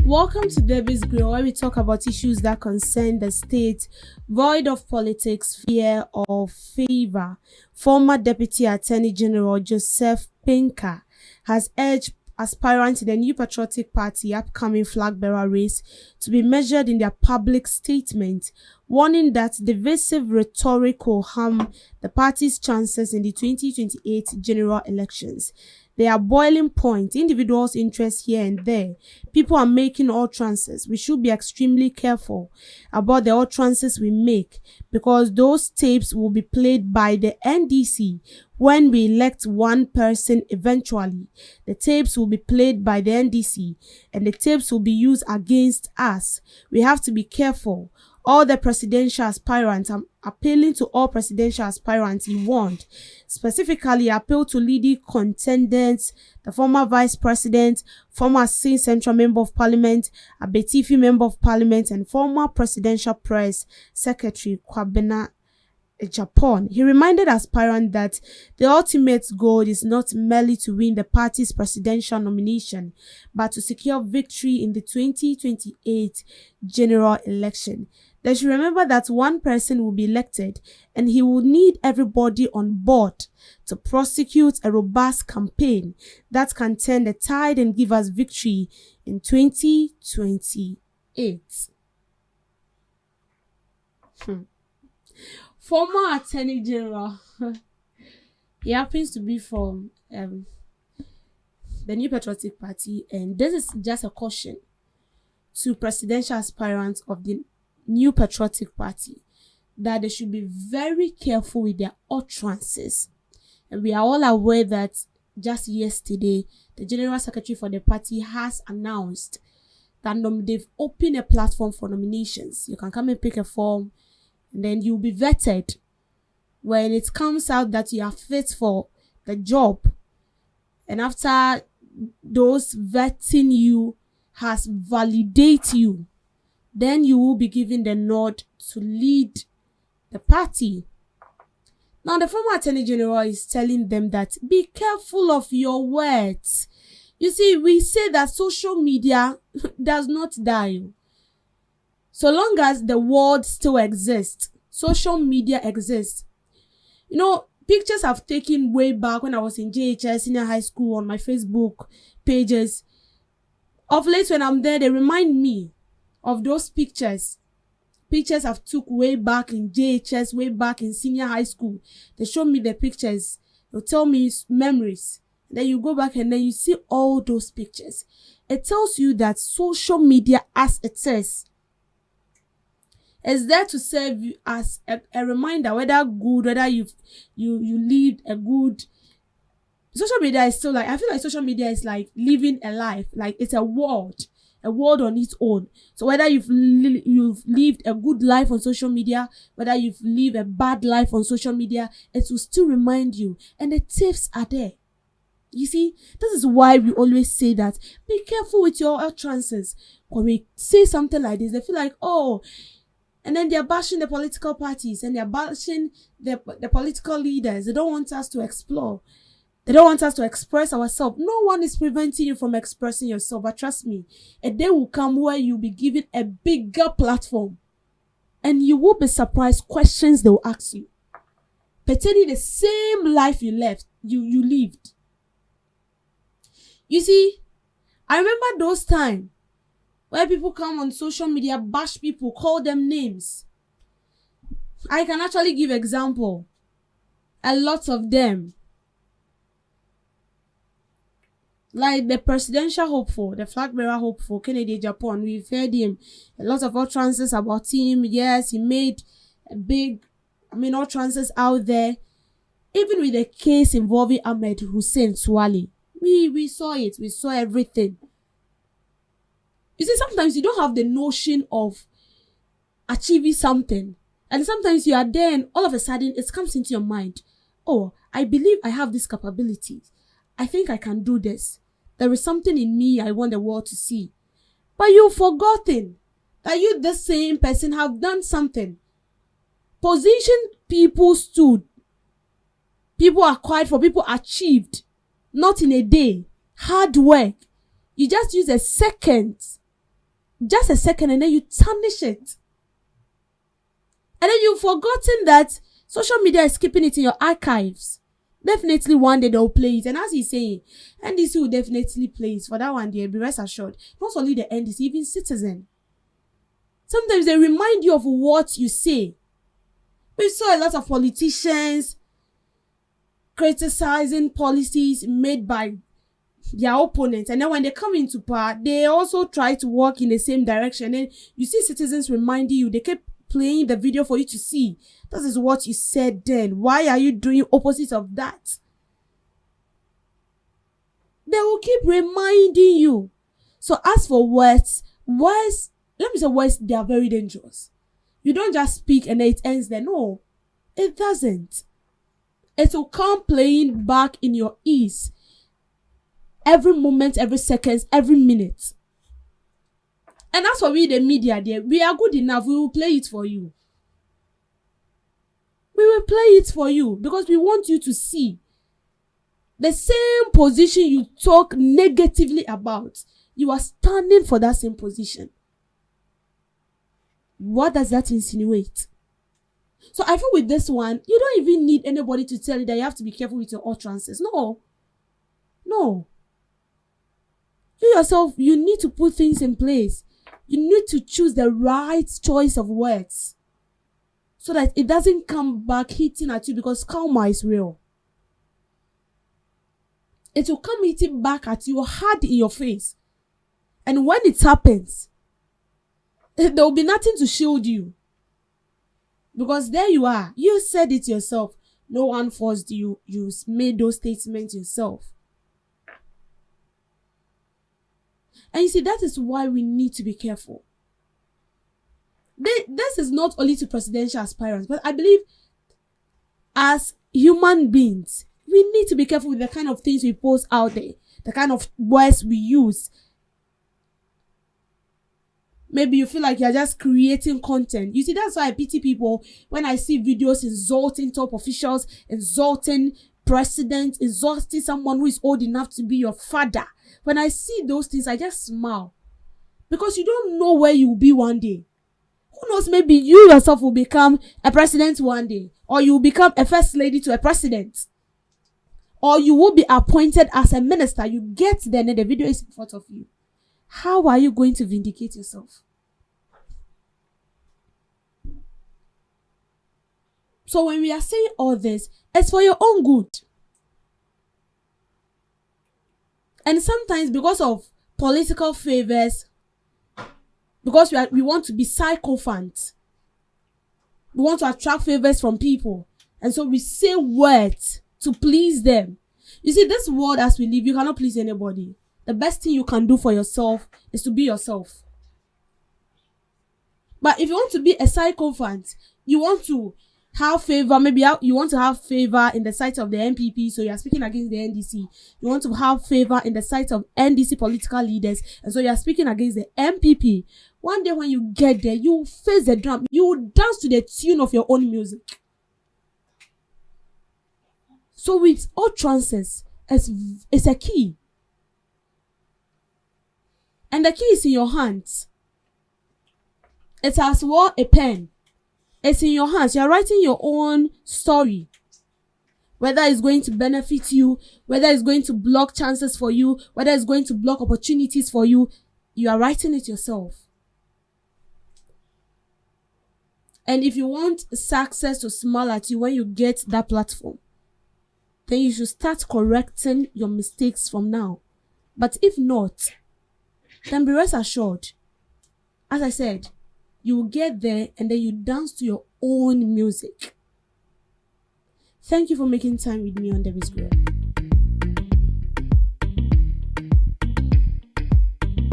Welcome to Debbie's Grill, where we talk about issues that concern the state, void of politics, fear, or favor. Former Deputy Attorney General Joseph Pinker has urged aspirants in the New Patriotic Party upcoming Flagbearer race to be measured in their public statement, warning that divisive rhetoric will harm the party's chances in the 2028 general elections. There are boiling points, individuals' interests here and there. People are making utterances. We should be extremely careful about the utterances we make, because those tapes will be played by the NDC when we elect one person eventually. The tapes will be played by the NDC and the tapes will be used against us. We have to be careful. All the presidential aspirants, I'm appealing to all presidential aspirants involved, specifically appeal to leading contenders, the former vice president, former Sin Central Member of Parliament, a Betifi Member of Parliament, and former presidential press secretary Kwabena Japan. He reminded aspirants that the ultimate goal is not merely to win the party's presidential nomination, but to secure victory in the 2028 general election. They should remember that one person will be elected and he will need everybody on board to prosecute a robust campaign that can turn the tide and give us victory in 2028. Former Attorney General, he happens to be from the New Patriotic Party, and this is just a caution to presidential aspirants of the New Patriotic Party that they should be very careful with their utterances. And we are all aware that just yesterday, the General Secretary for the party has announced that they've opened a platform for nominations. You can come and pick a form, and then you'll be vetted. When it comes out that you are fit for the job, and after those vetting you has validated you, then you will be given the nod to lead the party. Now, the former Attorney General is telling them that be careful of your words. You see, we say that social media does not die. So long as the world still exists, social media exists. You know, pictures I've taken way back when I was in JHS, senior high school, on my Facebook pages. Of late, when I'm there, they remind me of those pictures I've took way back in JHS, way back in senior high school. They show me the pictures. They'll tell me memories. Then you go back and then you see all those pictures. It tells you that social media, as it says, is there to serve you as a reminder, whether good, whether you lived a good. Social media is still like, I feel like social media is like living a life, like it's a world on its own. So whether you've lived a good life on social media, whether you've lived a bad life on social media, it will still remind you. And the tips are there. You see, this is why we always say that be careful with your utterances. When we say something like this, they feel like, oh, and then they're bashing the political parties and they're bashing the political leaders. They don't want us to explore. They don't want us to express ourselves. No one is preventing you from expressing yourself. But trust me, a day will come where you'll be given a bigger platform. And you will be surprised questions they will ask you, pertaining the same life you lived. You see, I remember those times where people come on social media, bash people, call them names. I can actually give example. A lot of them. Like the presidential hopeful, the Flagbearer hopeful, Kennedy Japan, we've heard him. A lot of utterances about him. Yes, he made utterances out there. Even with the case involving Ahmed Hussein Swali. We saw it. We saw everything. You see, sometimes you don't have the notion of achieving something. And sometimes you are there and all of a sudden it comes into your mind. Oh, I believe I have this capability. I think I can do this. There is something in me I want the world to see. But you've forgotten that you, the same person, have done something. Position people stood. People acquired for, people achieved. Not in a day. Hard work. You just use a second just a second and then you tarnish it. And then you've forgotten that social media is keeping it in your archives. Definitely one day they'll play it. And as he's saying, NDC will definitely play it. For that one day, be rest assured. Not only the NDC, even Citizen. Sometimes they remind you of what you say. We saw a lot of politicians criticizing policies made by their opponents, and then when they come into power, they also try to work in the same direction. And you see citizens reminding you, they keep playing the video for you to see. This is what you said then. Why are you doing opposite of that? They will keep reminding you. So as for words, they are very dangerous. You don't just speak and then it ends there. No, it doesn't. It will come playing back in your ears. Every moment, every second, every minute. And as for we, the media, we are good enough. We will play it for you. We will play it for you because we want you to see the same position you talk negatively about. You are standing for that same position. What does that insinuate? So I feel with this one, you don't even need anybody to tell you that you have to be careful with your utterances. No. You yourself, you need to put things in place. You need to choose the right choice of words so that it doesn't come back hitting at you, because karma is real. It will come hitting back at you hard in your face. And when it happens, there will be nothing to shield you. Because there you are. You said it yourself. No one forced you. You made those statements yourself. And you see, that is why we need to be careful. This is not only to presidential aspirants, but I believe as human beings, we need to be careful with the kind of things we post out there, the kind of words we use. Maybe you feel like you're just creating content. You see, that's why I pity people when I see videos insulting top officials, insulting president, insulting someone who is old enough to be your father. When I see those things, I just smile. Because you don't know where you will be one day. Who knows, maybe you yourself will become a president one day. Or you will become a first lady to a president. Or you will be appointed as a minister. You get there and the video is in front of you. How are you going to vindicate yourself? So when we are saying all this, it's for your own good. And sometimes because of political favors, because we want to be sycophants, we want to attract favors from people, and so we say words to please them. You see, this world as we live, you cannot please anybody. The best thing you can do for yourself is to be yourself. But if you want to be a sycophant, you want to have favor, maybe you want to have favor in the sight of the NPP, so you are speaking against the NDC. You want to have favor in the sight of NDC political leaders, and so you are speaking against the NPP. One day when you get there, you will face the drum. You will dance to the tune of your own music. So with utterances, it's a key. And the key is in your hands. It's as well a pen. It's in your hands. You're writing your own story. Whether it's going to benefit you, whether it's going to block chances for you, whether it's going to block opportunities for you, you are writing it yourself. And if you want success to smile at you when you get that platform, then you should start correcting your mistakes from now. But if not, then be rest assured, as I said, you will get there and then you dance to your own music. Thank you for making time with me on Debbie's Grill.